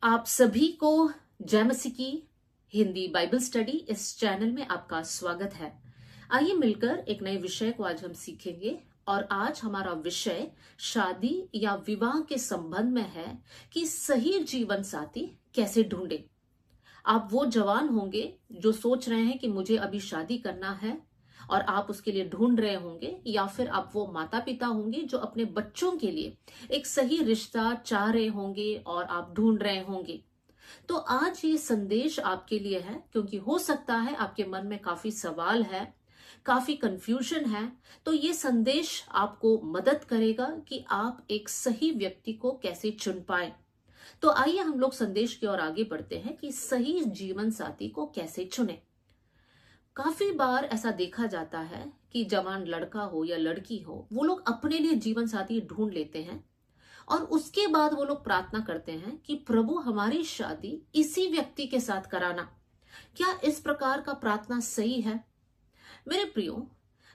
आप सभी को जय मसीह की हिंदी बाइबल स्टडी इस चैनल में आपका स्वागत है। आइए मिलकर एक नए विषय को आज हम सीखेंगे और आज हमारा विषय शादी या विवाह के संबंध में है कि सही जीवन साथी कैसे ढूंढे। आप वो जवान होंगे जो सोच रहे हैं कि मुझे अभी शादी करना है और आप उसके लिए ढूंढ रहे होंगे, या फिर आप वो माता पिता होंगे जो अपने बच्चों के लिए एक सही रिश्ता चाह रहे होंगे और आप ढूंढ रहे होंगे। तो आज ये संदेश आपके लिए है, क्योंकि हो सकता है आपके मन में काफी सवाल है, काफी कंफ्यूजन है। तो ये संदेश आपको मदद करेगा कि आप एक सही व्यक्ति को कैसे चुन पाए। तो आइए हम लोग संदेश की ओर आगे बढ़ते हैं कि सही जीवन साथी को कैसे चुने। काफी बार ऐसा देखा जाता है कि जवान लड़का हो या लड़की हो, वो लोग अपने लिए जीवन साथी ढूंढ लेते हैं और उसके बाद वो लोग प्रार्थना करते हैं कि प्रभु हमारी शादी इसी व्यक्ति के साथ कराना। क्या इस प्रकार का प्रार्थना सही है? मेरे प्रियो,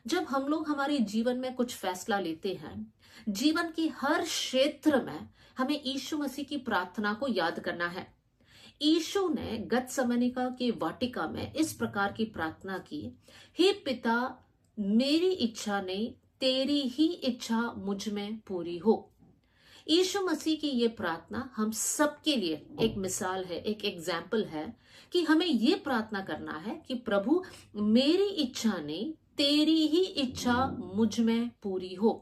जब हम लोग हमारे जीवन में कुछ फैसला लेते हैं, जीवन की हर क्षेत्र में हमें यीशु मसीह की प्रार्थना को याद करना है। यीशु ने गतसमनिका के वाटिका में इस प्रकार की प्रार्थना की, हे पिता, मेरी इच्छा नहीं तेरी ही इच्छा मुझ में पूरी हो। यीशु मसीह की ये प्रार्थना हम सबके लिए एक मिसाल है, एक एग्जाम्पल है कि हमें ये प्रार्थना करना है कि प्रभु मेरी इच्छा नहीं तेरी ही इच्छा मुझ में पूरी हो।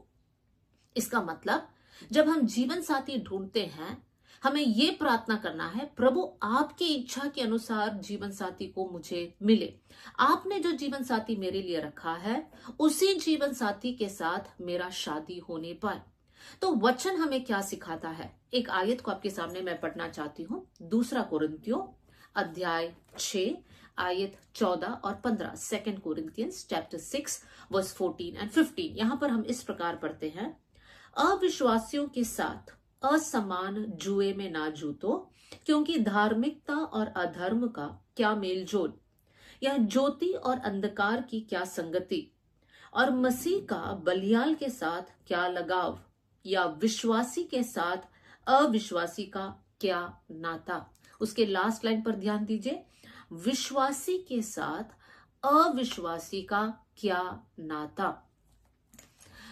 इसका मतलब जब हम जीवन साथी ढूंढते हैं, हमें ये प्रार्थना करना है, प्रभु आपकी इच्छा के अनुसार जीवन साथी को मुझे मिले। आपने जो जीवन साथी मेरे लिए रखा है, उसी जीवन साथी के साथ मेरा शादी होने पाए। तो वचन हमें क्या सिखाता है? एक आयत को आपके सामने मैं पढ़ना चाहती हूँ। 2 कोरिन्थियों अध्याय 6 आयत 14 और 15। 2 कोरिन्थियंस चैप्टर 6 वर्स 14 एंड 15। यहां पर हम इस प्रकार पढ़ते हैं, अविश्वासियों के साथ असमान जुए में ना जूतो, क्योंकि धार्मिकता और अधर्म का क्या मेलजोल, यह ज्योति और अंधकार की क्या संगति, और मसीह का बलियाल के साथ क्या लगाव, या विश्वासी के साथ अविश्वासी का क्या नाता। उसके लास्ट लाइन पर ध्यान दीजिए, विश्वासी के साथ अविश्वासी का क्या नाता।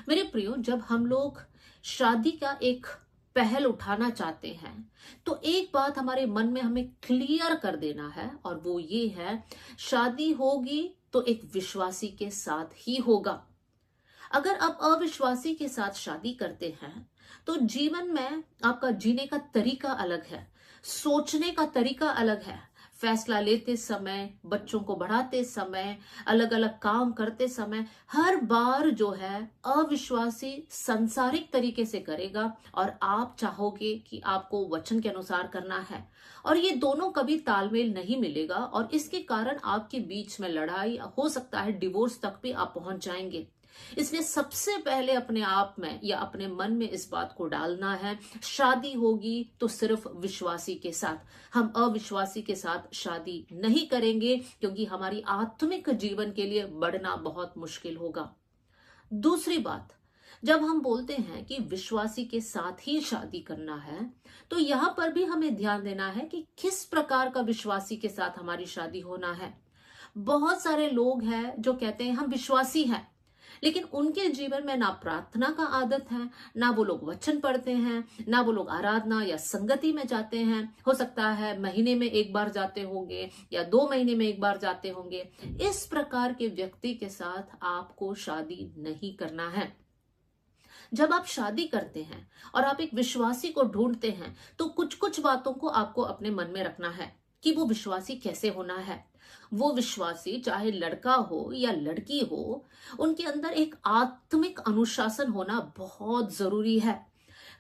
मेरे प्रियो, जब हम लोग शादी का एक पहल उठाना चाहते हैं तो एक बात हमारे मन में हमें क्लियर कर देना है, और वो ये है, शादी होगी तो एक विश्वासी के साथ ही होगा। अगर आप अविश्वासी के साथ शादी करते हैं तो जीवन में आपका जीने का तरीका अलग है, सोचने का तरीका अलग है। फैसला लेते समय, बच्चों को बढ़ाते समय, अलग अलग काम करते समय, हर बार जो है अविश्वासी संसारिक तरीके से करेगा और आप चाहोगे कि आपको वचन के अनुसार करना है, और ये दोनों कभी तालमेल नहीं मिलेगा और इसके कारण आपके बीच में लड़ाई हो सकता है, डिवोर्स तक भी आप पहुंच जाएंगे। इसलिए सबसे पहले अपने आप में या अपने मन में इस बात को डालना है, शादी होगी तो सिर्फ विश्वासी के साथ। हम अविश्वासी के साथ शादी नहीं करेंगे, क्योंकि हमारी आत्मिक जीवन के लिए बढ़ना बहुत मुश्किल होगा। दूसरी बात, जब हम बोलते हैं कि विश्वासी के साथ ही शादी करना है, तो यहां पर भी हमें ध्यान देना है कि किस प्रकार का विश्वासी के साथ हमारी शादी होना है। बहुत सारे लोग हैं जो कहते हैं हम विश्वासी हैं, लेकिन उनके जीवन में ना प्रार्थना का आदत है, ना वो लोग वचन पढ़ते हैं, ना वो लोग आराधना या संगति में जाते हैं। हो सकता है महीने में एक बार जाते होंगे या 2 महीने में एक बार जाते होंगे। इस प्रकार के व्यक्ति के साथ आपको शादी नहीं करना है। जब आप शादी करते हैं और आप एक विश्वासी को ढूंढते हैं, तो कुछ कुछ बातों को आपको अपने मन में रखना है कि वो विश्वासी कैसे होना है। वो विश्वासी, चाहे लड़का हो या लड़की हो, उनके अंदर एक आत्मिक अनुशासन होना बहुत जरूरी है।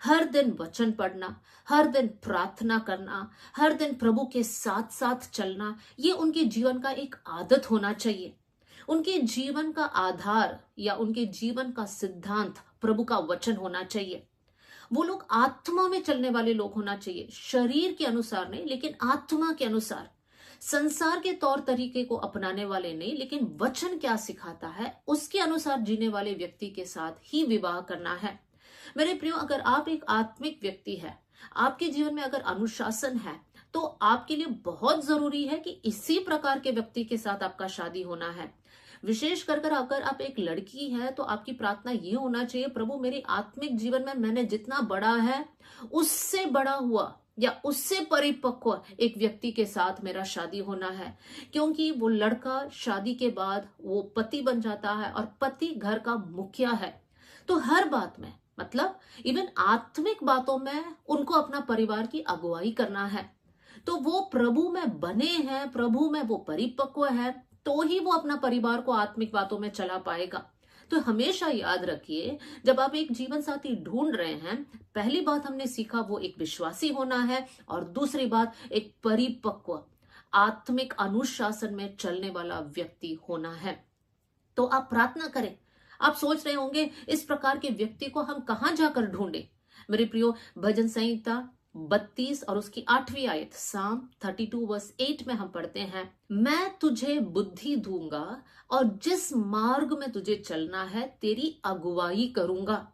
हर दिन वचन पढ़ना, हर दिन प्रार्थना करना, हर दिन प्रभु के साथ साथ चलना, ये उनके जीवन का एक आदत होना चाहिए। उनके जीवन का आधार या उनके जीवन का सिद्धांत प्रभु का वचन होना चाहिए। वो लोग आत्मा में चलने वाले लोग होना चाहिए, शरीर के अनुसार नहीं, लेकिन आत्मा के अनुसार। संसार के तौर तरीके को अपनाने वाले नहीं, लेकिन वचन क्या सिखाता है उसके अनुसार जीने वाले व्यक्ति के साथ ही विवाह करना है। मेरे प्रियो, अगर आप एक आत्मिक व्यक्ति है, आपके जीवन में अगर अनुशासन है तो आपके लिए बहुत जरूरी है कि इसी प्रकार के व्यक्ति के साथ आपका शादी होना है। विशेष कर अगर आप एक लड़की है तो आपकी प्रार्थना ये होना चाहिए, प्रभु मेरे आत्मिक जीवन में मैंने जितना बड़ा है उससे बड़ा हुआ या उससे परिपक्व एक व्यक्ति के साथ मेरा शादी होना है, क्योंकि वो लड़का शादी के बाद वो पति बन जाता है और पति घर का मुखिया है। तो हर बात में, मतलब इवन आत्मिक बातों में उनको अपना परिवार की अगुवाई करना है। तो वो प्रभु में बने हैं, प्रभु में वो परिपक्व है, तो ही वो अपना परिवार को आत्मिक बातों में चला पाएगा। तो हमेशा याद रखिए, जब आप एक जीवन साथी ढूंढ रहे हैं, पहली बात हमने सीखा वो एक विश्वासी होना है, और दूसरी बात एक परिपक्व आत्मिक अनुशासन में चलने वाला व्यक्ति होना है। तो आप प्रार्थना करें। आप सोच रहे होंगे इस प्रकार के व्यक्ति को हम कहां जाकर ढूंढे। मेरे प्रियो, भजन संहिता 32 और उसकी 8वीं आयत, साम 32 वर्स 8 में हम पढ़ते हैं, मैं तुझे बुद्धि दूंगा और जिस मार्ग में तुझे चलना है तेरी अगुवाई करूंगा।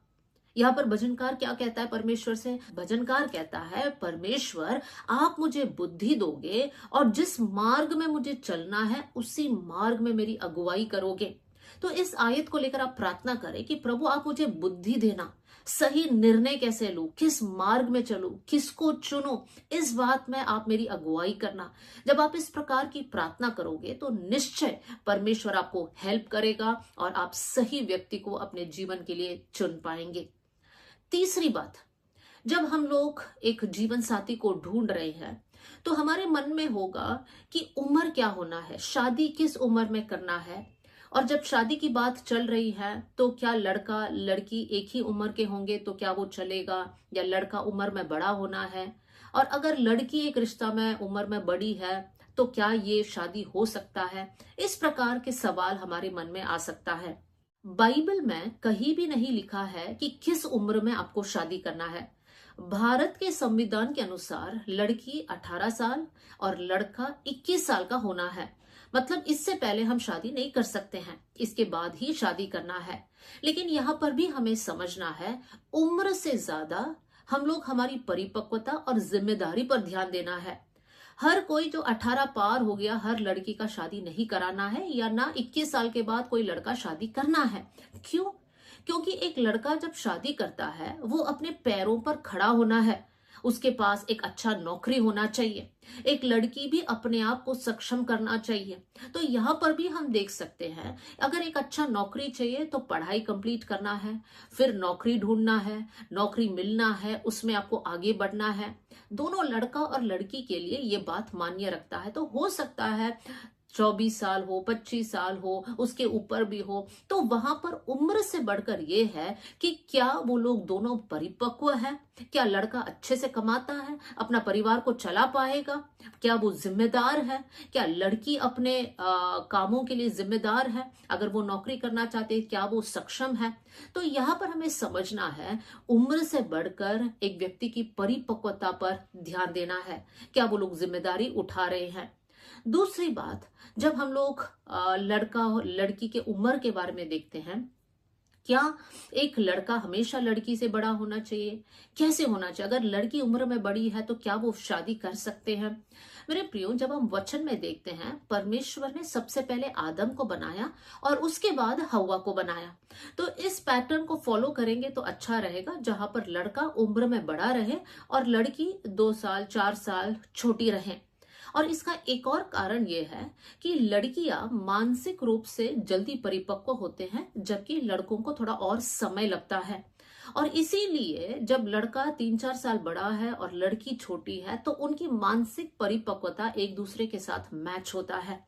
यहाँ पर भजनकार क्या कहता है परमेश्वर से? भजनकार कहता है, परमेश्वर आप मुझे बुद्धि दोगे और जिस मार्ग में मुझे चलना है उसी मार्ग में मेरी अगुवाई करोगे। तो इस आयत को लेकर आप प्रार्थना करें कि प्रभु आप मुझे बुद्धि देना, सही निर्णय कैसे लूं, किस मार्ग में चलूं, किसको चुनो, इस बात में आप मेरी अगुवाई करना। जब आप इस प्रकार की प्रार्थना करोगे तो निश्चय परमेश्वर आपको हेल्प करेगा और आप सही व्यक्ति को अपने जीवन के लिए चुन पाएंगे। तीसरी बात, जब हम लोग एक जीवन साथी को ढूंढ रहे हैं तो हमारे मन में होगा कि उम्र क्या होना है, शादी किस उम्र में करना है, और जब शादी की बात चल रही है तो क्या लड़का लड़की एक ही उम्र के होंगे तो क्या वो चलेगा, या लड़का उम्र में बड़ा होना है, और अगर लड़की एक रिश्ता में उम्र में बड़ी है तो क्या ये शादी हो सकता है। इस प्रकार के सवाल हमारे मन में आ सकता है। बाइबल में कहीं भी नहीं लिखा है कि किस उम्र में आपको शादी करना है। भारत के संविधान के अनुसार लड़की 18 साल और लड़का 21 साल का होना है। मतलब इससे पहले हम शादी नहीं कर सकते हैं, इसके बाद ही शादी करना है। लेकिन यहाँ पर भी हमें समझना है, उम्र से ज्यादा हम लोग हमारी परिपक्वता और जिम्मेदारी पर ध्यान देना है। हर कोई जो 18 पार हो गया, हर लड़की का शादी नहीं कराना है, या ना 21 साल के बाद कोई लड़का शादी करना है। क्यों? क्योंकि एक लड़का जब शादी करता है वो अपने पैरों पर खड़ा होना है, उसके पास एक अच्छा नौकरी होना चाहिए। एक लड़की भी अपने आप को सक्षम करना चाहिए। तो यहाँ पर भी हम देख सकते हैं, अगर एक अच्छा नौकरी चाहिए तो पढ़ाई कंप्लीट करना है, फिर नौकरी ढूंढना है, नौकरी मिलना है, उसमें आपको आगे बढ़ना है। दोनों लड़का और लड़की के लिए ये बात मान्य रखता है। तो हो सकता है 24 साल हो, 25 साल हो, उसके ऊपर भी हो, तो वहां पर उम्र से बढ़कर ये है कि क्या वो लोग दोनों परिपक्व हैं, क्या लड़का अच्छे से कमाता है, अपना परिवार को चला पाएगा, क्या वो जिम्मेदार है, क्या लड़की अपने कामों के लिए जिम्मेदार है, अगर वो नौकरी करना चाहते हैं क्या वो सक्षम है। तो यहाँ पर हमें समझना है, उम्र से बढ़कर एक व्यक्ति की परिपक्वता पर ध्यान देना है, क्या वो लोग जिम्मेदारी उठा रहे हैं। दूसरी बात, जब हम लोग लड़का और लड़की के उम्र के बारे में देखते हैं, क्या एक लड़का हमेशा लड़की से बड़ा होना चाहिए, कैसे होना चाहिए, अगर लड़की उम्र में बड़ी है तो क्या वो शादी कर सकते हैं। मेरे प्रियो, जब हम वचन में देखते हैं, परमेश्वर ने सबसे पहले आदम को बनाया और उसके बाद हव्वा को बनाया। तो इस पैटर्न को फॉलो करेंगे तो अच्छा रहेगा, जहां पर लड़का उम्र में बड़ा रहे और लड़की 2 साल 4 साल छोटी रहे। और इसका एक और कारण यह है कि लड़कियां मानसिक रूप से जल्दी परिपक्व होते हैं, जबकि लड़कों को थोड़ा और समय लगता है। और इसीलिए जब लड़का 3-4 साल बड़ा है और लड़की छोटी है तो उनकी मानसिक परिपक्वता एक दूसरे के साथ मैच होता है।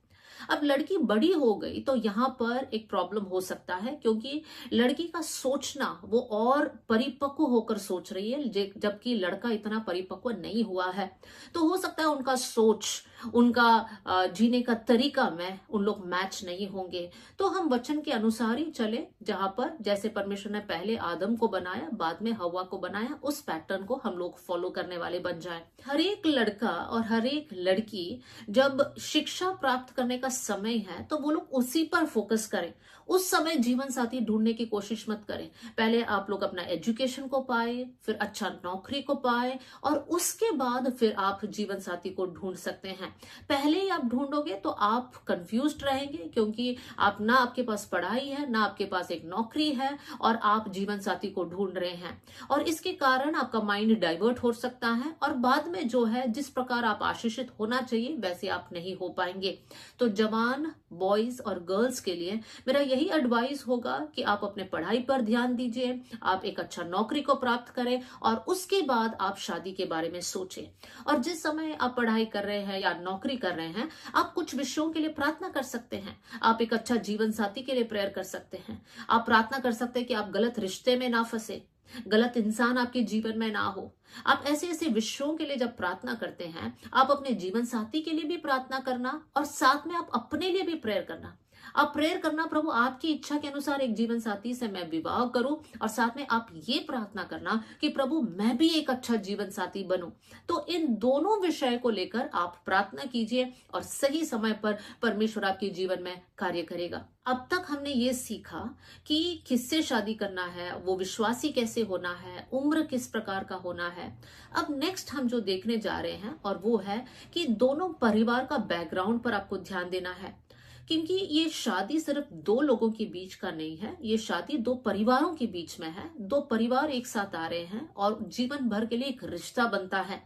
अब लड़की बड़ी हो गई तो यहाँ पर एक प्रॉब्लम हो सकता है, क्योंकि लड़की का सोचना वो और परिपक्व होकर सोच रही है, जबकि लड़का इतना परिपक्व नहीं हुआ है। तो हो सकता है उनका सोच उनका जीने का तरीका में उन लोग मैच नहीं होंगे। तो हम वचन के अनुसार ही चले, जहां पर जैसे परमेश्वर ने पहले आदम को बनाया, बाद में हवा को बनाया, उस पैटर्न को हम लोग फॉलो करने वाले बन जाए। हर एक लड़का और हर एक लड़की जब शिक्षा प्राप्त करने का समय है तो वो लोग उसी पर फोकस करें। उस समय जीवन साथी ढूंढने की कोशिश मत करें। पहले आप लोग अपना एजुकेशन को पाए, फिर अच्छा नौकरी को पाए, और उसके बाद फिर आप जीवन साथी को ढूंढ सकते हैं। पहले ही आप ढूंढोगे तो आप कंफ्यूज्ड रहेंगे, क्योंकि आप ना आपके पास पढ़ाई है, ना आपके पास एक नौकरी है, और आप जीवन साथी को ढूंढ रहे हैं। और इसके कारण आपका माइंड डाइवर्ट हो सकता है, और बाद में जो है जिस प्रकार आप आशीषित होना चाहिए वैसे आप नहीं हो पाएंगे। तो जवान बॉयज और गर्ल्स के लिए मेरा यही एडवाइस होगा कि आप अपने पढ़ाई पर ध्यान दीजिए, आप एक अच्छा नौकरी को प्राप्त करें, और उसके बाद आप शादी के बारे में सोचें। और जिस समय आप पढ़ाई कर रहे हैं या नौकरी कर रहे हैं, आप कुछ विषयों के लिए प्रार्थना कर सकते हैं। आप एक अच्छा जीवन साथी के लिए प्रेयर कर सकते हैं। आप प्रार्थना कर सकते हैं कि आप गलत रिश्ते में ना फंसे, गलत इंसान आपके जीवन में ना हो। आप ऐसे ऐसे विषयों के लिए जब प्रार्थना करते हैं, आप अपने जीवन साथी के लिए भी प्रार्थना करना, और साथ में आप अपने लिए भी प्रेयर करना। आप प्रेयर करना, प्रभु आपकी इच्छा के अनुसार एक जीवन साथी से मैं विवाह करूं, और साथ में आप ये प्रार्थना करना कि प्रभु मैं भी एक अच्छा जीवन साथी बनूं। तो इन दोनों विषय को लेकर आप प्रार्थना कीजिए, और सही समय पर परमेश्वर आपके जीवन में कार्य करेगा। अब तक हमने ये सीखा कि किससे शादी करना है, वो विश्वासी कैसे होना है, उम्र किस प्रकार का होना है। अब नेक्स्ट हम जो देखने जा रहे हैं, और वो है कि दोनों परिवार का बैकग्राउंड पर आपको ध्यान देना है। क्योंकि ये शादी सिर्फ दो लोगों के बीच का नहीं है, ये शादी दो परिवारों के बीच में है। दो परिवार एक साथ आ रहे हैं और जीवन भर के लिए एक रिश्ता बनता है।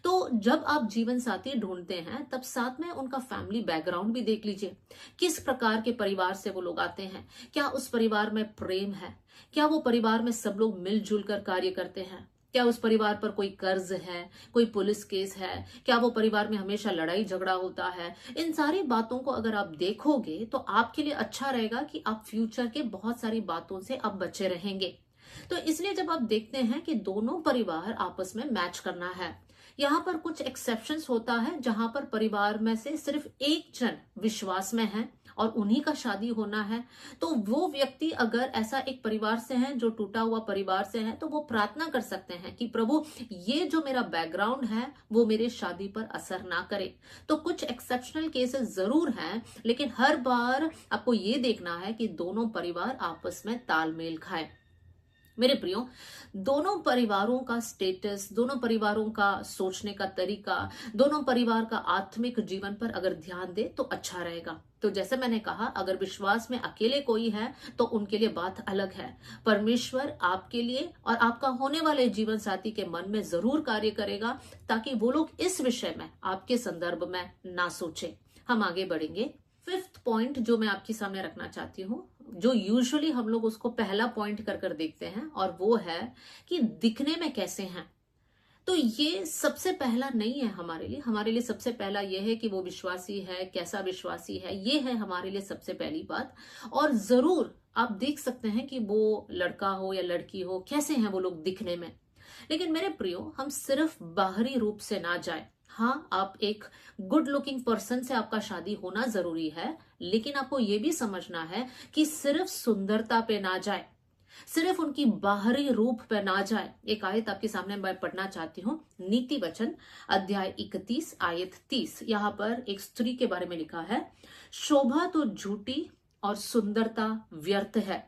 तो जब आप जीवन साथी ढूंढते हैं, तब साथ में उनका फैमिली बैकग्राउंड भी देख लीजिए। किस प्रकार के परिवार से वो लोग आते हैं, क्या उस परिवार में प्रेम है, क्या वो परिवार में सब लोग मिलजुल कर कार्य करते हैं, क्या उस परिवार पर कोई कर्ज है, कोई पुलिस केस है, क्या वो परिवार में हमेशा लड़ाई झगड़ा होता है। इन सारी बातों को अगर आप देखोगे तो आपके लिए अच्छा रहेगा कि आप फ्यूचर के बहुत सारी बातों से अब बचे रहेंगे। तो इसलिए जब आप देखते हैं कि दोनों परिवार आपस में मैच करना है, यहाँ पर कुछ एक्सेप्शंस होता है जहां पर परिवार में से सिर्फ एक जन विश्वास में है और उन्हीं का शादी होना है। तो वो व्यक्ति अगर ऐसा एक परिवार से है, जो टूटा हुआ परिवार से है, तो वो प्रार्थना कर सकते हैं कि प्रभु ये जो मेरा बैकग्राउंड है वो मेरे शादी पर असर ना करे। तो कुछ एक्सेप्शनल केसेस जरूर हैं, लेकिन हर बार आपको ये देखना है कि दोनों परिवार आपस में तालमेल खाए। मेरे प्रियो, दोनों परिवारों का स्टेटस, दोनों परिवारों का सोचने का तरीका, दोनों परिवार का आत्मिक जीवन पर अगर ध्यान दे तो अच्छा रहेगा। तो जैसे मैंने कहा, अगर विश्वास में अकेले कोई है तो उनके लिए बात अलग है। परमेश्वर आपके लिए और आपका होने वाले जीवन साथी के मन में जरूर कार्य करेगा, ताकि वो लोग इस विषय में आपके संदर्भ में ना सोचे। हम आगे बढ़ेंगे। फिफ्थ पॉइंट जो मैं आपके सामने रखना चाहती हूँ, जो यूजुअली हम लोग उसको पहला पॉइंट कर कर देखते हैं, और वो है कि दिखने में कैसे हैं। तो ये सबसे पहला नहीं है हमारे लिए। हमारे लिए सबसे पहला ये है कि वो विश्वासी है, कैसा विश्वासी है, ये है हमारे लिए सबसे पहली बात। और जरूर आप देख सकते हैं कि वो लड़का हो या लड़की हो, कैसे हैं वो लोग दिखने में। लेकिन मेरे प्रियो, हम सिर्फ बाहरी रूप से ना जाए। हाँ, आप एक गुड लुकिंग पर्सन से आपका शादी होना जरूरी है, लेकिन आपको यह भी समझना है कि सिर्फ सुंदरता पे ना जाए, सिर्फ उनकी बाहरी रूप पे ना जाए। एक आयत आपके सामने मैं पढ़ना चाहती हूँ, नीति वचन अध्याय 31 आयत 30। यहाँ पर एक स्त्री के बारे में लिखा है, शोभा तो झूठी और सुंदरता व्यर्थ है,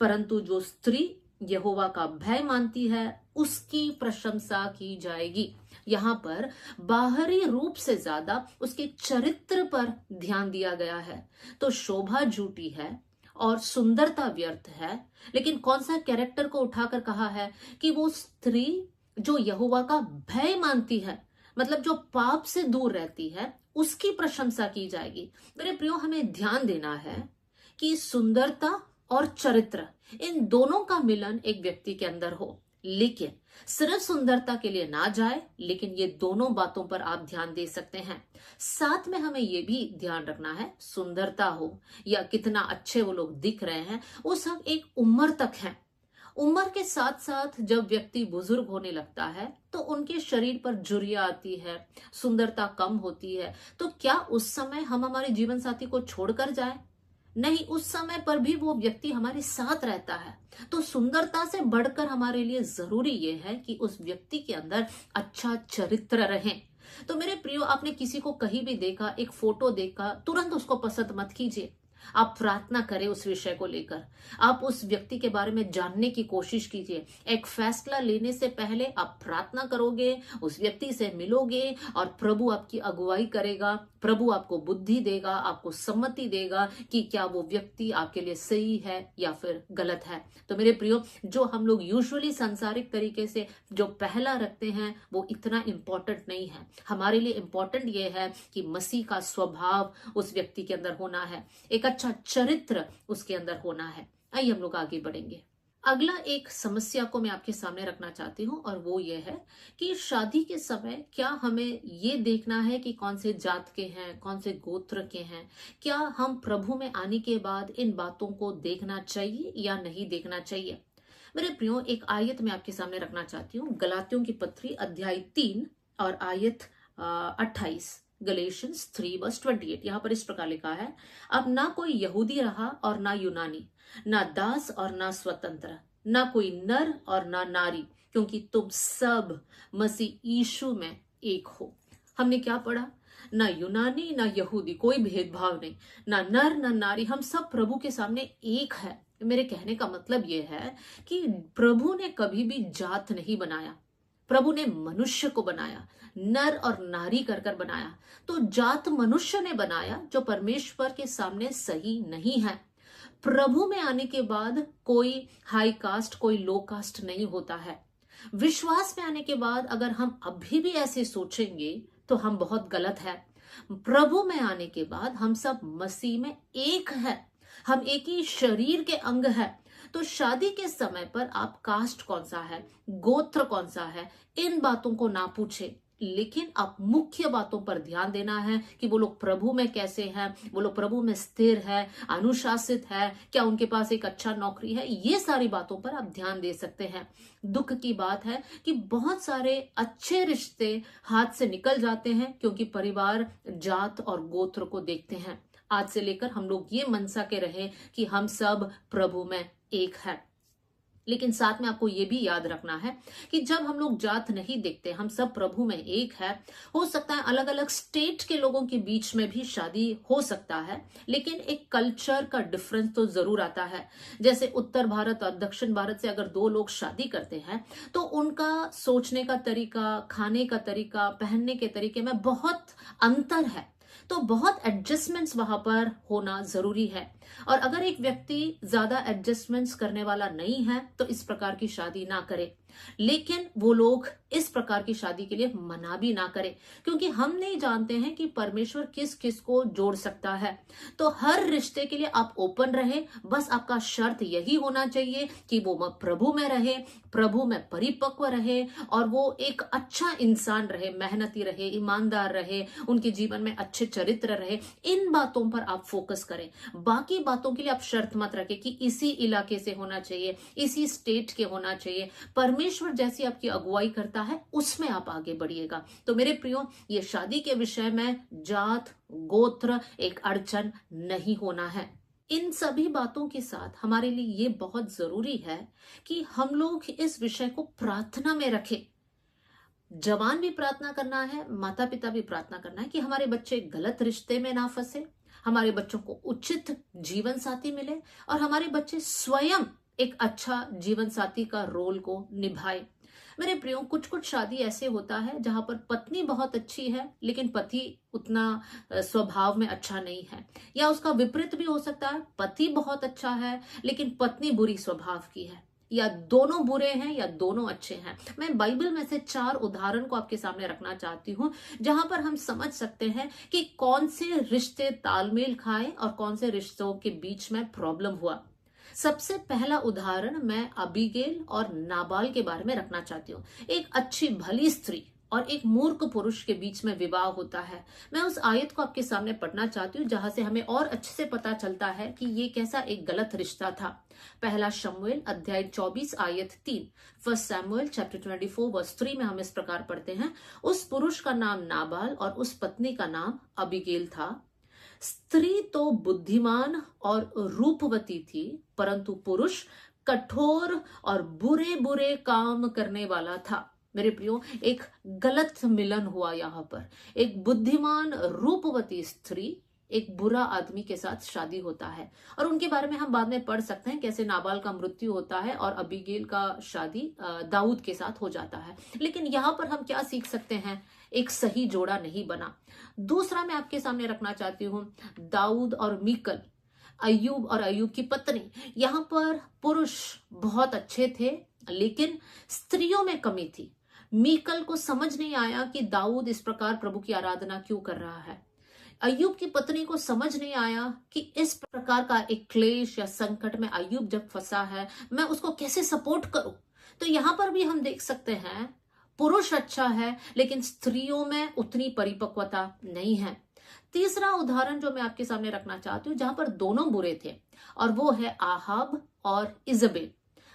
परंतु जो स्त्री यहोवा का भय मानती है उसकी प्रशंसा की जाएगी। यहाँ पर बाहरी रूप से ज्यादा उसके चरित्र पर ध्यान दिया गया है। तो शोभा झूठी है और सुंदरता व्यर्थ है, लेकिन कौन सा कैरेक्टर को उठाकर कहा है कि वो स्त्री जो यहोवा का भय मानती है, मतलब जो पाप से दूर रहती है, उसकी प्रशंसा की जाएगी। मेरे प्रियो, हमें ध्यान देना है कि सुंदरता और चरित्र, इन दोनों का मिलन एक व्यक्ति के अंदर हो। लेकिन सिर्फ सुंदरता के लिए ना जाए, लेकिन ये दोनों बातों पर आप ध्यान दे सकते हैं। साथ में हमें ये भी ध्यान रखना है, सुंदरता हो या कितना अच्छे वो लोग दिख रहे हैं, वो सब एक उम्र तक है। उम्र के साथ साथ जब व्यक्ति बुजुर्ग होने लगता है तो उनके शरीर पर झुर्रियां आती है, सुंदरता कम होती है। तो क्या उस समय हम हमारे जीवन साथी को छोड़कर जाएं? नहीं, उस समय पर भी वो व्यक्ति हमारे साथ रहता है। तो सुंदरता से बढ़कर हमारे लिए जरूरी ये है कि उस व्यक्ति के अंदर अच्छा चरित्र रहे। तो मेरे प्रियो, आपने किसी को कहीं भी देखा, एक फोटो देखा, तुरंत उसको पसंद मत कीजिए। आप प्रार्थना करें उस विषय को लेकर, आप उस व्यक्ति के बारे में जानने की कोशिश कीजिए। एक फैसला लेने से पहले आप प्रार्थना करोगे, उस व्यक्ति से मिलोगे और प्रभु आपकी अगुवाई करेगा। प्रभु आपको बुद्धि देगा, आपको सम्मति देगा कि क्या वो व्यक्ति आपके लिए सही है या फिर गलत है। तो मेरे प्रियो, जो हम लोग यूजुअली सांसारिक तरीके से जो पहला रखते हैं वो इतना इंपॉर्टेंट नहीं है। हमारे लिए इंपॉर्टेंट ये है कि मसीह का स्वभाव उस व्यक्ति के अंदर होना है, एक अच्छा चरित्र उसके अंदर होना है। आइए हम लोग आगे बढ़ेंगे। अगला एक समस्या को मैं आपके सामने रखना चाहती हूँ और वो ये है कि शादी के समय क्या हमें ये देखना है कि कौन से जात के हैं, कौन से गोत्र के हैं। क्या हम प्रभु में आने के बाद इन बातों को देखना चाहिए या नहीं देखना चाहिए। मेरे प्रियो, एक आयत मैं आपके सामने रखना चाहती हूँ, गलातियों की पत्री अध्याय 3 और आयत 28, गलेशियंस 3:28। यहाँ पर इस प्रकार लिखा है, अब ना कोई यहूदी रहा और ना यूनानी, ना दास और ना स्वतंत्र, ना कोई नर और ना नारी, क्योंकि तुम सब मसीह यीशु में एक हो। हमने क्या पढ़ा? ना यूनानी ना यहूदी, कोई भेदभाव नहीं, ना नर ना नारी, हम सब प्रभु के सामने एक है। मेरे कहने का मतलब यह है कि प्रभु ने कभी भी जात नहीं बनाया, प्रभु ने मनुष्य को बनाया, नर और नारी कर कर बनाया। तो जात मनुष्य ने बनाया जो परमेश्वर के सामने सही नहीं है। प्रभु में आने के बाद कोई हाई कास्ट कोई लो कास्ट नहीं होता है। विश्वास में आने के बाद अगर हम अभी भी ऐसे सोचेंगे तो हम बहुत गलत है। प्रभु में आने के बाद हम सब मसीह में एक है, हम एक ही शरीर के अंग है। तो शादी के समय पर आप कास्ट कौन सा है, गोत्र कौन सा है, इन बातों को ना पूछे, लेकिन आप मुख्य बातों पर ध्यान देना है कि वो लोग प्रभु में कैसे हैं, वो लोग प्रभु में स्थिर है, अनुशासित है, क्या उनके पास एक अच्छा नौकरी है। ये सारी बातों पर आप ध्यान दे सकते हैं। दुख की बात है कि बहुत सारे अच्छे रिश्ते हाथ से निकल जाते हैं क्योंकि परिवार जात और गोत्र को देखते हैं। आज से लेकर हम लोग ये मनसा के रहे कि हम सब प्रभु में एक है। लेकिन साथ में आपको ये भी याद रखना है कि जब हम लोग जात नहीं देखते, हम सब प्रभु में एक है। हो सकता है अलग अलग स्टेट के लोगों के बीच में भी शादी हो सकता है, लेकिन एक कल्चर का डिफरेंस तो जरूर आता है। जैसे उत्तर भारत और दक्षिण भारत से अगर दो लोग शादी करते हैं तो उनका सोचने का तरीका, खाने का तरीका, पहनने के तरीके में बहुत अंतर है। तो बहुत एडजस्टमेंट्स वहां पर होना जरूरी है। और अगर एक व्यक्ति ज्यादा एडजस्टमेंट्स करने वाला नहीं है तो इस प्रकार की शादी ना करे। लेकिन वो लोग इस प्रकार की शादी के लिए मना भी ना करें, क्योंकि हम नहीं जानते हैं कि परमेश्वर किस किस को जोड़ सकता है। तो हर रिश्ते के लिए आप ओपन रहे। बस आपका शर्त यही होना चाहिए कि वो प्रभु में रहे, प्रभु में परिपक्व रहे और वो एक अच्छा इंसान रहे, मेहनती रहे, ईमानदार रहे, उनके जीवन में अच्छे चरित्र रहे। इन बातों पर आप फोकस करें। बाकी बातों के लिए आप शर्त मत रखें कि इसी इलाके से होना चाहिए, इसी स्टेट के होना चाहिए। परमेश्वर जैसी आपकी अगुवाई करता है उसमें आप आगे बढ़िएगा। तो मेरे प्रियो, ये शादी के विषय में जात गोत्र एक अड़चन नहीं होना है। इन सभी बातों के साथ हमारे लिए ये बहुत जरूरी है कि हम लोग इस विषय को प्रार्थना में रखें। जवान भी प्रार्थना करना है, माता पिता भी प्रार्थना करना है कि हमारे बच्चे गलत रिश्ते में ना फंसे, हमारे बच्चों को उचित जीवन साथी मिले और हमारे बच्चे स्वयं एक अच्छा जीवन साथी का रोल को निभाए। मेरे प्रियो, कुछ कुछ शादी ऐसे होता है जहां पर पत्नी बहुत अच्छी है लेकिन पति उतना स्वभाव में अच्छा नहीं है, या उसका विपरीत भी हो सकता है, पति बहुत अच्छा है लेकिन पत्नी बुरी स्वभाव की है, या दोनों बुरे हैं या दोनों अच्छे हैं। मैं बाइबल में से 4 उदाहरण को आपके सामने रखना चाहती हूं जहां पर हम समझ सकते हैं कि कौन से रिश्ते तालमेल खाए और कौन से रिश्तों के बीच में प्रॉब्लम हुआ। सबसे पहला उदाहरण मैं अबीगेल और नाबाल के बारे में रखना चाहती हूँ। एक अच्छी भली स्त्री, और एक मूर्ख पुरुष के बीच में विवाह होता है। मैं उस आयत को आपके सामने पढ़ना चाहती हूँ जहां से हमें और अच्छे से पता चलता है कि ये कैसा एक गलत रिश्ता था। पहला शमूएल अध्याय 24 आयत 3। फर्स्ट सैमुएल चैप्टर 24 वर्स 3 में हम इस प्रकार पढ़ते हैं, उस पुरुष का नाम नाबाल और उस पत्नी का नाम अबीगेल था। स्त्री तो बुद्धिमान और रूपवती थी, परंतु पुरुष कठोर और बुरे बुरे काम करने वाला था। मेरे प्रियो, एक गलत मिलन हुआ यहाँ पर। एक बुद्धिमान रूपवती स्त्री एक बुरा आदमी के साथ शादी होता है, और उनके बारे में हम बाद में पढ़ सकते हैं कैसे नाबाल का मृत्यु होता है और अबीगेल का शादी दाऊद के साथ हो जाता है। लेकिन यहाँ पर हम क्या सीख सकते हैं? एक सही जोड़ा नहीं बना। दूसरा मैं आपके सामने रखना चाहती हूँ, दाऊद और मीकल, अय्यूब और अय्यूब की पत्नी। यहाँ पर पुरुष बहुत अच्छे थे, लेकिन स्त्रियों में कमी थी। मीकल को समझ नहीं आया कि दाऊद इस प्रकार प्रभु की आराधना क्यों कर रहा है। अय्यूब की पत्नी को समझ नहीं आया कि इस प्रकार का एक क्लेश या संकट में अय्यूब जब फंसा है, मैं उसको कैसे सपोर्ट करूं। तो यहां पर भी हम देख सकते हैं पुरुष अच्छा है, लेकिन स्त्रियों में उतनी परिपक्वता नहीं है। तीसरा उदाहरण जो मैं आपके सामने रखना चाहती हूँ जहां पर दोनों बुरे थे, और वो है आहाब और इजबेल।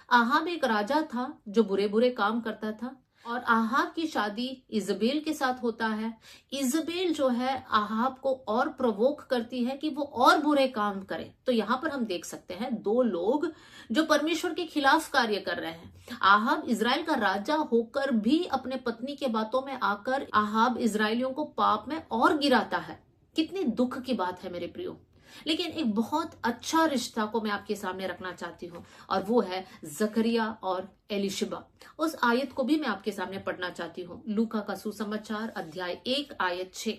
आहाब एक राजा था जो बुरे बुरे काम करता था, और आहाब की शादी इजबेल के साथ होता है। इजबेल जो है आहाब को और प्रोवोक करती है कि वो और बुरे काम करे। तो यहाँ पर हम देख सकते हैं दो लोग जो परमेश्वर के खिलाफ कार्य कर रहे हैं। आहाब इजराइल का राजा होकर भी अपने पत्नी के बातों में आकर आहाब इजराइलियों को पाप में और गिराता है। कितनी दुख की बात है मेरे प्रियो। लेकिन एक बहुत अच्छा रिश्ता को मैं आपके सामने रखना चाहती हूँ, और वो है जकरिया और एलिशिबा। उस आयत को भी मैं आपके सामने पढ़ना चाहती हूँ। लूका का सुसमाचार अध्याय 1 आयत 6।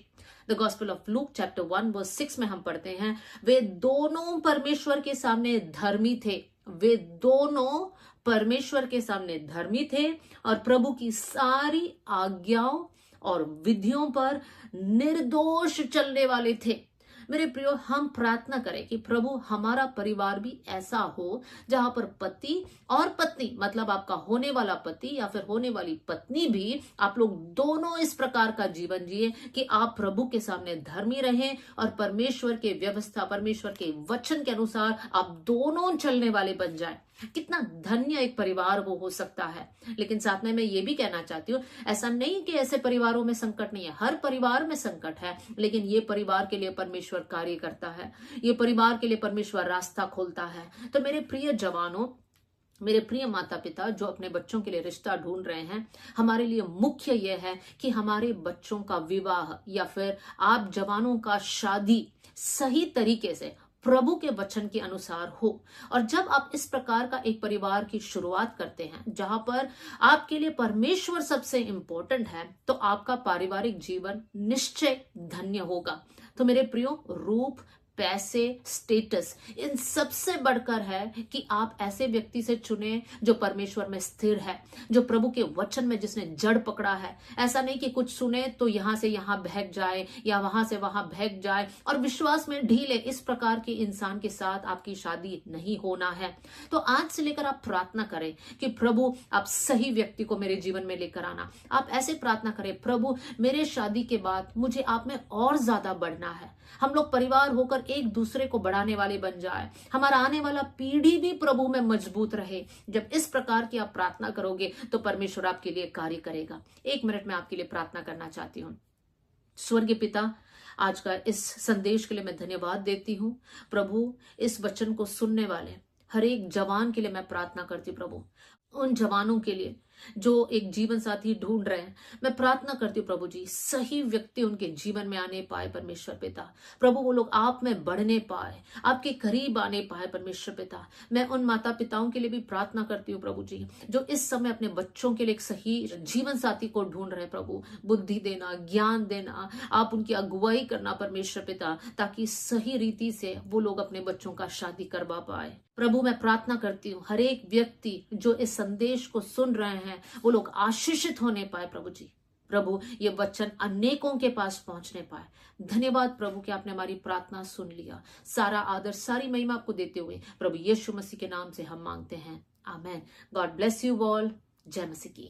The gospel of Luke chapter 1 verse 6 में हम पढ़ते हैं, वे दोनों परमेश्वर के सामने धर्मी थे। वे दोनों परमेश्वर के सामने धर्मी थे और प्रभु की सारी आज्ञाओं और विधियों पर निर्दोष चलने वाले थे। मेरे प्रियो, हम प्रार्थना करें कि प्रभु हमारा परिवार भी ऐसा हो जहां पर पति और पत्नी, मतलब आपका होने वाला पति या फिर होने वाली पत्नी भी, आप लोग दोनों इस प्रकार का जीवन जिए कि आप प्रभु के सामने धर्मी रहें और परमेश्वर के व्यवस्था, परमेश्वर के वचन के अनुसार आप दोनों चलने वाले बन जाएं। कितना धन्य एक परिवार वो हो सकता है। लेकिन साथ में मैं ये भी कहना चाहती हूँ, ऐसा नहीं कि ऐसे परिवारों में संकट नहीं है, हर परिवार में संकट है, लेकिन ये परिवार के लिए परमेश्वर कार्य करता है, ये परिवार के लिए परमेश्वर रास्ता खोलता है। तो मेरे प्रिय जवानों, मेरे प्रिय माता पिता जो अपने बच्चों के लिए रिश्ता ढूंढ रहे हैं, हमारे लिए मुख्य यह है कि हमारे बच्चों का विवाह या फिर आप जवानों का शादी सही तरीके से प्रभु के वचन के अनुसार हो। और जब आप इस प्रकार का एक परिवार की शुरुआत करते हैं जहां पर आपके लिए परमेश्वर सबसे इंपॉर्टेंट है, तो आपका पारिवारिक जीवन निश्चय धन्य होगा। तो मेरे प्रियो, रूप, पैसे, स्टेटस, इन सबसे बढ़कर है कि आप ऐसे व्यक्ति से चुने जो परमेश्वर में स्थिर है, जो प्रभु के वचन में जिसने जड़ पकड़ा है। ऐसा नहीं कि कुछ सुने तो यहां से यहां बहक जाए या वहां से वहां बहक जाए और विश्वास में ढीले। इस प्रकार के इंसान के साथ आपकी शादी नहीं होना है। तो आज से लेकर आप प्रार्थना करें कि प्रभु आप सही व्यक्ति को मेरे जीवन में लेकर आना। आप ऐसे प्रार्थना करें, प्रभु मेरे शादी के बाद मुझे आप में और ज्यादा बढ़ना है। हम लोग परिवार होकर एक दूसरे को बढ़ाने वाले बन जाए, हमारा आने वाला पीढ़ी भी प्रभु में मजबूत रहे। जब इस प्रकार की आप प्रार्थना करोगे तो परमेश्वर आपके लिए कार्य करेगा। 1 मिनट में आपके लिए प्रार्थना करना चाहती हूँ। स्वर्गीय पिता, आज का इस संदेश के लिए मैं धन्यवाद देती हूँ। प्रभु, इस वचन को सुनने वाले हर एक जवान के लिए मैं प्रार्थना करती हूँ। प्रभु, उन जवानों के लिए जो एक जीवन साथी ढूंढ रहे हैं, मैं प्रार्थना करती हूँ प्रभु जी, सही व्यक्ति उनके जीवन में आने पाए परमेश्वर पिता। प्रभु, वो लोग आप में बढ़ने पाए, आपके करीब आने पाए परमेश्वर पिता। मैं उन माता पिताओं के लिए भी प्रार्थना करती हूँ प्रभु जी, जो इस समय अपने बच्चों के लिए एक सही जीवन साथी को ढूंढ रहे हैं। प्रभु, बुद्धि देना, ज्ञान देना, आप उनकी अगुवाई करना परमेश्वर पिता, ताकि सही रीति से वो लोग अपने बच्चों का शादी करवा पाए। प्रभु, मैं प्रार्थना करती हूँ हर एक व्यक्ति जो इस संदेश को सुन रहे हैं वो लोग आशीषित होने पाए प्रभु जी। प्रभु, ये वचन अनेकों के पास पहुंचने पाए। धन्यवाद प्रभु कि आपने हमारी प्रार्थना सुन लिया। सारा आदर, सारी महिमा आपको देते हुए प्रभु यीशु मसीह के नाम से हम मांगते हैं, amen. God bless you all. जय मसीह की।